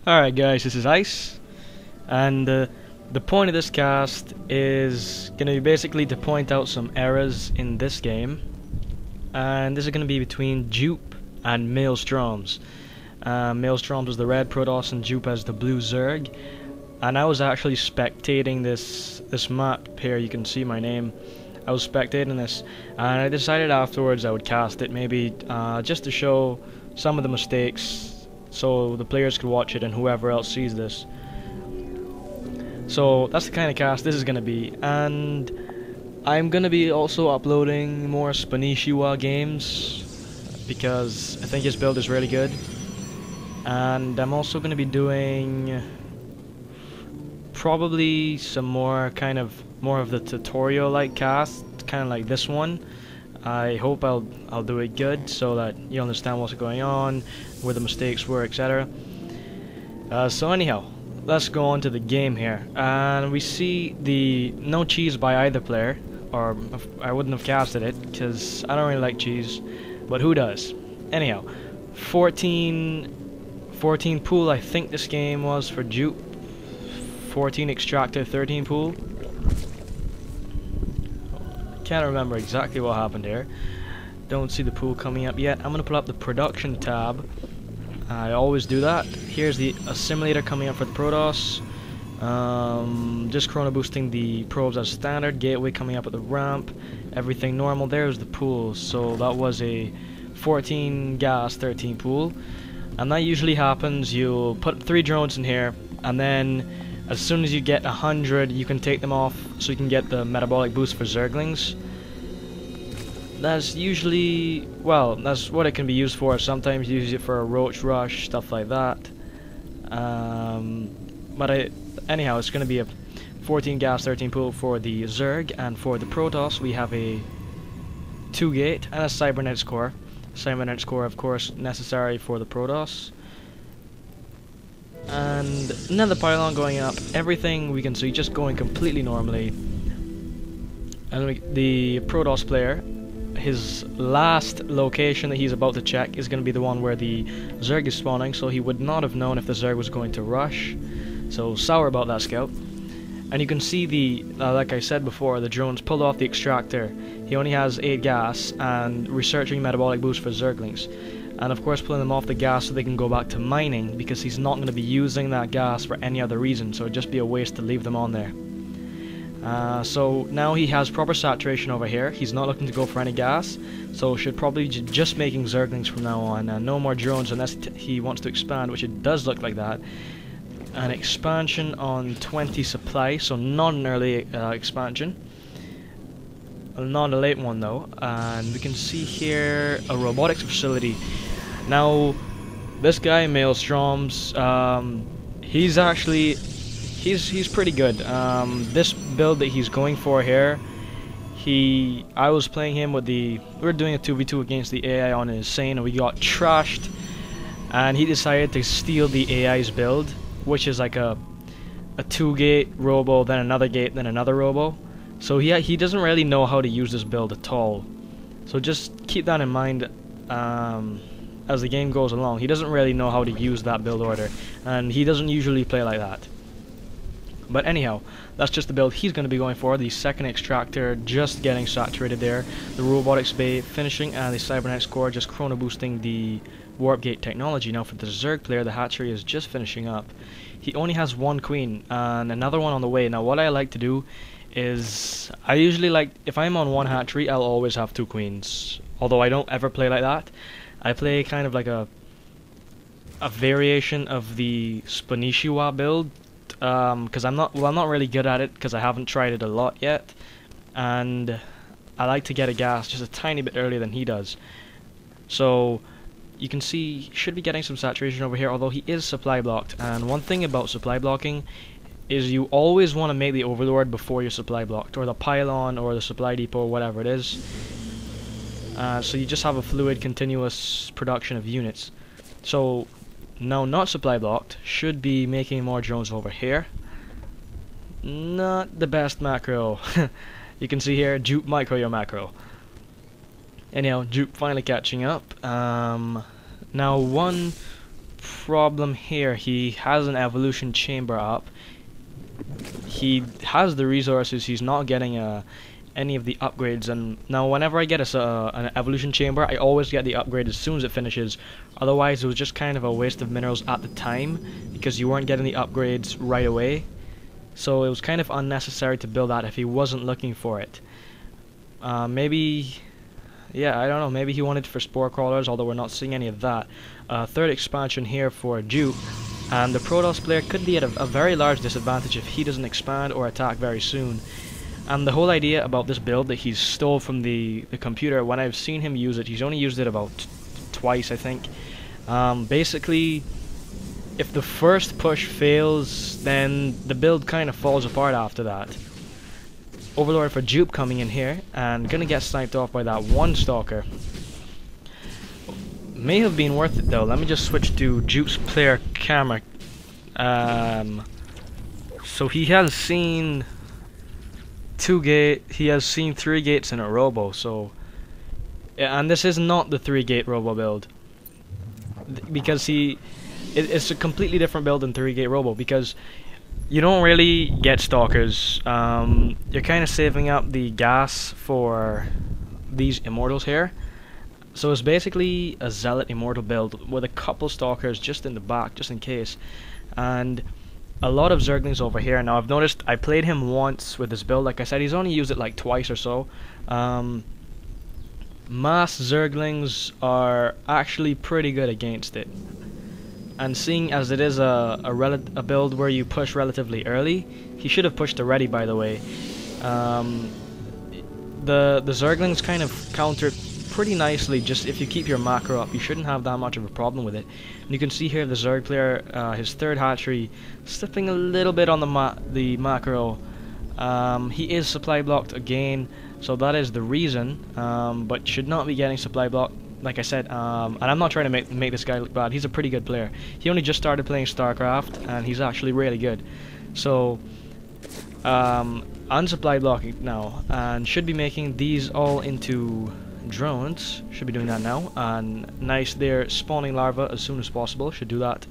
Alright guys, this is Ice, and the point of this cast is going to be basically to point out some errors in this game, and this is going to be between Joope and Maelstromzzz. Maelstromzzz is the red Protoss and Joope as the blue Zerg, and I was actually spectating this map here. You can see my name. I was spectating this, and I decided afterwards I would cast it, maybe just to show some of the mistakes so the players could watch it and whoever else sees this. So that's the kind of cast this is going to be, and I'm going to be also uploading more Spanishiwa games because I think his build is really good, and I'm also going to be doing probably some more of the tutorial like cast, kind of like this one. I hope I'll do it good so that you understand what's going on, where the mistakes were, etc. So anyhow, let's go on to the game here, and we see the no cheese by either player, or I wouldn't have casted it because I don't really like cheese, but who does? Anyhow, 14 pool I think this game was for Joope, 14 extractor, 13 pool. Can't remember exactly what happened here. Don't see the pool coming up yet. I'm gonna pull up the production tab. I always do that. Here's the assimilator coming up for the Protoss. Just chrono boosting the probes as standard. Gateway coming up at the ramp. Everything normal. There's the pool. So that was a 14 gas, 13 pool. And that usually happens. You'll put 3 drones in here, and then as soon as you get 100, you can take them off so you can get the metabolic boost for Zerglings. That's usually, well, that's what it can be used for. Sometimes you use it for a roach rush, stuff like that. Anyhow, it's going to be a 14 gas, 13 pool for the Zerg, and for the Protoss we have a 2 gate and a cybernetics core. Cybernetics core, of course, necessary for the Protoss. And another pylon going up, everything we can see just going completely normally. And the Protoss player, his last location that he's about to check is going to be the one where the Zerg is spawning, so he would not have known if the Zerg was going to rush. So sour about that scout. And you can see the, like I said before, the drones pulled off the extractor. He only has 8 gas and researching metabolic boost for Zerglings. And of course pulling them off the gas so they can go back to mining, because he's not going to be using that gas for any other reason, so it'd just be a waste to leave them on there. So now he has proper saturation over here. He's not looking to go for any gas, so should probably just making Zerglings from now on, and no more drones unless he wants to expand, which it does look like that. An expansion on 20 supply, so not an early expansion. Not a late one though, and we can see here a robotics facility. Now, this guy Maelstromzzz, he's pretty good. This build that he's going for here, I was playing him with we were doing a 2v2 against the AI on his Insane, and we got trashed, and he decided to steal the AI's build, which is like a 2-gate robo, then another gate, then another robo. So he doesn't really know how to use this build at all. So just keep that in mind as the game goes along. He doesn't really know how to use that build order, and he doesn't usually play like that. But anyhow, that's just the build he's going to be going for. The second extractor just getting saturated there. The robotics bay finishing, and the cybernetics core just chrono boosting the warp gate technology. Now for the Zerg player, the hatchery is just finishing up. He only has 1 queen and another one on the way. Now what I like to do is, I usually like, if I'm on 1 hatchery, I'll always have 2 queens. Although I don't ever play like that. I play kind of like a variation of the Spanishiwa build, because I'm not really good at it because I haven't tried it a lot yet, and I like to get a gas just a tiny bit earlier than he does. So you can see he should be getting some saturation over here, although he is supply blocked. And one thing about supply blocking is you always want to make the overlord before you're supply blocked, or the pylon, or the supply depot, or whatever it is. So you just have a fluid continuous production of units. So now not supply blocked, should be making more drones over here. Not the best macro. You can see here, Joope micro your macro. Anyhow, Joope finally catching up. Now one problem here. He has an evolution chamber up. He has the resources. He's not getting any of the upgrades. And now whenever I get an evolution chamber, I always get the upgrade as soon as it finishes. Otherwise, it was just kind of a waste of minerals at the time because you weren't getting the upgrades right away. So it was kind of unnecessary to build that if he wasn't looking for it. Maybe, yeah, I don't know, maybe he wanted it for spore crawlers, although we're not seeing any of that. Third expansion here for Joope, and the Protoss player could be at a very large disadvantage if he doesn't expand or attack very soon. And the whole idea about this build that he's stole from the computer, when I've seen him use it, he's only used it about twice, I think. Basically, if the first push fails, then the build kind of falls apart after that. Overlord for Joope coming in here, and gonna get sniped off by that one stalker. May have been worth it though. Let me just switch to Joope's player camera. So he has seen he has seen 3 gates in a robo, so and this is not the 3-gate robo build. Because it's a completely different build than 3-gate robo, because you don't really get stalkers. You're kind of saving up the gas for these immortals here. So it's basically a zealot immortal build with a couple stalkers just in the back, just in case. And a lot of zerglings over here. Now I've noticed I played him once with this build. Like I said, he's only used it like twice or so. Mass zerglings are actually pretty good against it. And seeing as it is a build where you push relatively early, he should have pushed already, by the way. The zerglings kind of counter pretty nicely. Just if you keep your macro up, you shouldn't have that much of a problem with it. And you can see here the zerg player, his third hatchery, slipping a little bit on the macro. He is supply blocked again, so that is the reason. But should not be getting supply blocked. Like I said, and I'm not trying to make this guy look bad. He's a pretty good player. He only just started playing StarCraft, and he's actually really good. So, unsupply blocking now, and should be making these all into drones. Should be doing that now. And nice there, spawning larvae as soon as possible. Should do that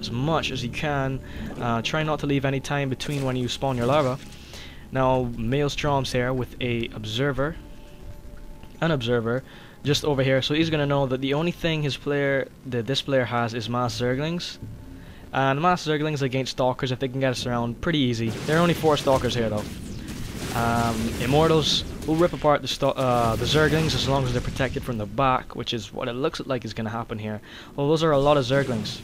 as much as you can. Try not to leave any time between when you spawn your larva. Now, Maelstromzzz here with an observer just over here, so he's gonna know that the only thing this player has is mass zerglings, and mass zerglings against stalkers, if they can get us around, pretty easy. There are only 4 stalkers here though. Immortals will rip apart the zerglings as long as they're protected from the back, which is what it looks like is gonna happen here. Well, those are a lot of zerglings.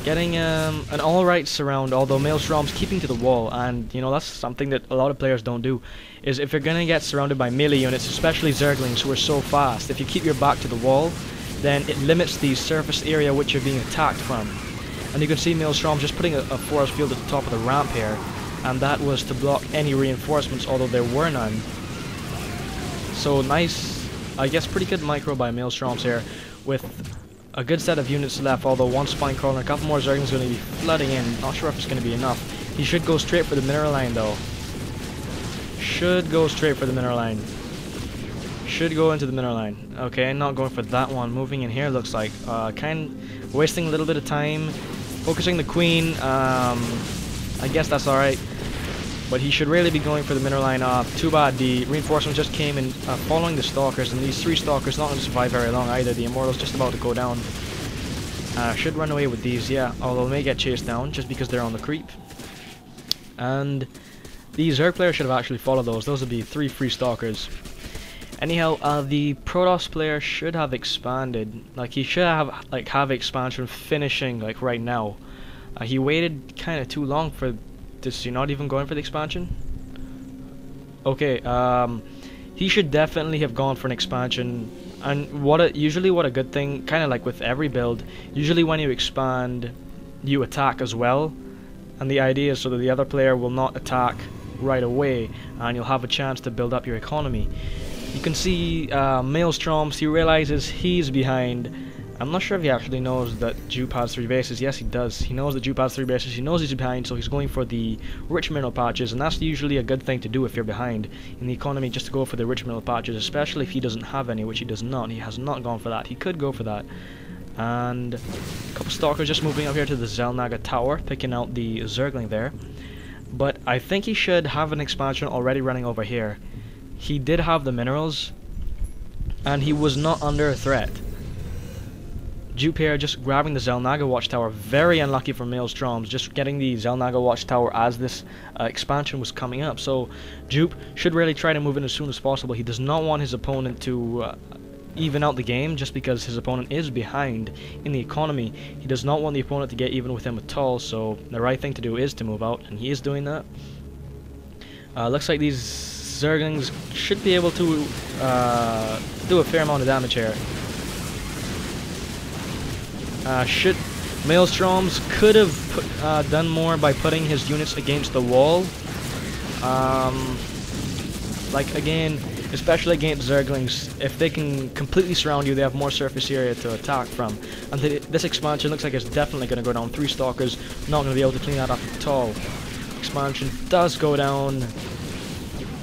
Getting an alright surround, although Maelstromzzz keeping to the wall, and you know that's something that a lot of players don't do, is if you're gonna get surrounded by melee units, especially zerglings who are so fast, if you keep your back to the wall, then it limits the surface area which you're being attacked from. And you can see Maelstromzzz just putting a force field at the top of the ramp here, and that was to block any reinforcements, although there were none. So nice, I guess pretty good micro by Maelstromzzz here, with a good set of units left, although one spine crawler and a couple more zerglings going to be flooding in. Not sure if it's going to be enough. He should go straight for the mineral line though. Should go straight for the mineral line. Should go into the mineral line. Okay, not going for that one. Moving in here looks like. Wasting a little bit of time. Focusing the queen. I guess that's alright. But he should really be going for the mineral line. Too bad the reinforcements just came in following the stalkers, and these 3 stalkers not going to survive very long either. The immortal's just about to go down. Should run away with these, yeah, although they may get chased down just because they're on the creep. And the Zerg player should have actually followed those. Those would be 3 free stalkers. Anyhow, the Protoss player should have expanded. Like, he should have expansion finishing like right now. He waited kind of too long for this. You're not even going for the expansion? Okay, he should definitely have gone for an expansion. And usually what a good thing, kind of like with every build, usually when you expand, you attack as well. And the idea is so that the other player will not attack right away, and you'll have a chance to build up your economy. You can see Maelstromzzz, he realizes he's behind. I'm not sure if he actually knows that Joope has 3 bases. Yes, he does. He knows that Joope has 3 bases. He knows he's behind, so he's going for the rich mineral patches, and that's usually a good thing to do if you're behind in the economy, just to go for the rich mineral patches, especially if he doesn't have any, which he does not. He has not gone for that. He could go for that. And a couple stalkers just moving up here to the Xel'Naga tower, picking out the Zergling there. But I think he should have an expansion already running over here. He did have the minerals, and he was not under threat. Joope here just grabbing the Xel'Naga watchtower. Very unlucky for Maelstromzzz, just getting the Xel'Naga watchtower as this expansion was coming up. So Joope should really try to move in as soon as possible. He does not want his opponent to even out the game just because his opponent is behind in the economy. He does not want the opponent to get even with him at all, so the right thing to do is to move out, and he is doing that. Looks like these Zerglings should be able to do a fair amount of damage here. Maelstromzzz could have done more by putting his units against the wall. Like again, especially against Zerglings, if they can completely surround you, they have more surface area to attack from. And this expansion looks like it's definitely going to go down. 3 stalkers, not going to be able to clean that up at all. Expansion does go down,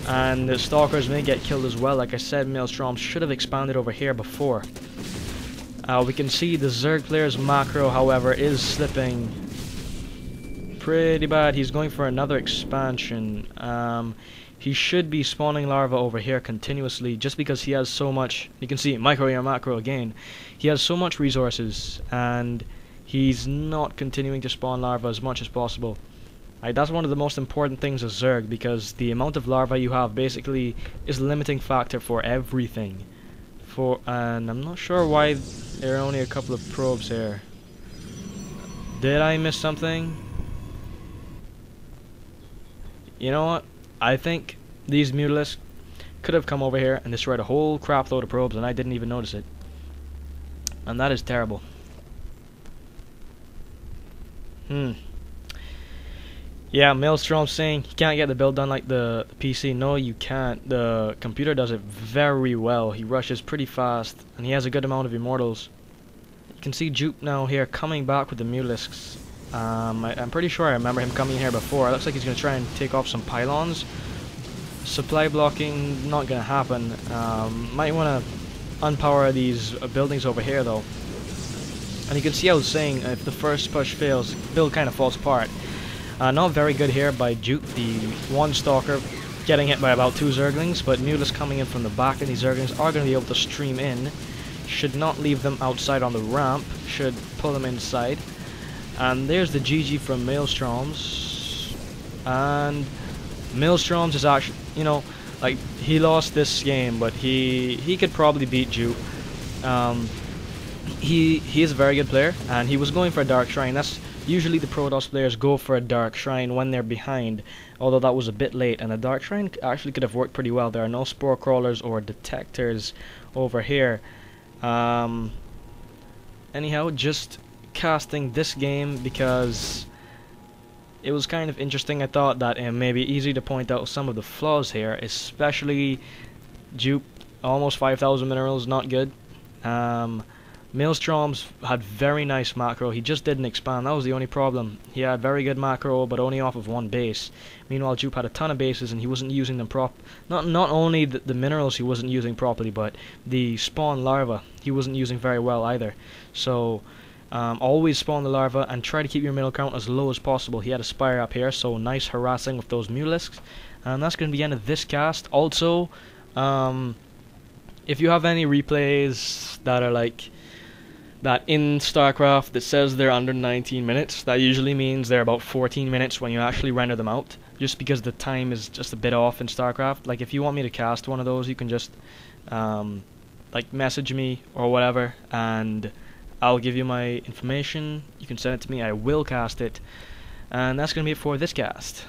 and the stalkers may get killed as well. Like I said, Maelstromzzz should have expanded over here before. We can see the Zerg player's macro, however, is slipping pretty bad. He's going for another expansion. He should be spawning larvae over here continuously just because he has so much. You can see micro or macro again. He has so much resources, and he's not continuing to spawn larvae as much as possible. That's one of the most important things as Zerg, because the amount of larvae you have basically is a limiting factor for everything. And I'm not sure why there are only a couple of probes here. Did I miss something? You know what? I think these Mutalisks could have come over here and destroyed a whole crap load of probes, and I didn't even notice it. And that is terrible. Yeah, Maelstromzzz saying he can't get the build done like the PC. No, you can't. The computer does it very well. He rushes pretty fast, and he has a good amount of immortals. You can see Joope now here coming back with the Mutalisks. I'm pretty sure I remember him coming here before. It looks like he's going to try and take off some pylons. Supply blocking, not going to happen. Might want to unpower these buildings over here though. And you can see I was saying if the first push fails, build kind of falls apart. Not very good here by Joope, the one stalker getting hit by about 2 Zerglings, but Mutalisks coming in from the back, and these Zerglings are going to be able to stream in. Should not leave them outside on the ramp, should pull them inside. And there's the GG from Maelstromzzz. And Maelstromzzz is actually, you know, like, he lost this game, but he could probably beat Joope. He is a very good player, and he was going for a Dark Shrine. That's usually the Protoss players go for a Dark Shrine when they're behind, although that was a bit late, and a Dark Shrine actually could have worked pretty well. There are no Spore Crawlers or Detectors over here. Anyhow, just casting this game because it was kind of interesting. I thought that it may be easy to point out some of the flaws here, especially Joope, almost 5,000 minerals, not good. Maelstromzzz had very nice macro. He just didn't expand. That was the only problem. He had very good macro, but only off of 1 base. Meanwhile, Joope had a ton of bases, and he wasn't using them not only the minerals he wasn't using properly, but the spawn larva he wasn't using very well either. So always spawn the larva and try to keep your mineral count as low as possible. He had a Spire up here, so nice harassing with those Mutalisks. And that's going to be the end of this cast. Also, if you have any replays that are like that in StarCraft that says they're under 19 minutes, that usually means they're about 14 minutes when you actually render them out, just because the time is just a bit off in StarCraft. Like, if you want me to cast one of those, you can just like message me or whatever, and I'll give you my information. You can send it to me, I will cast it. And that's going to be it for this cast.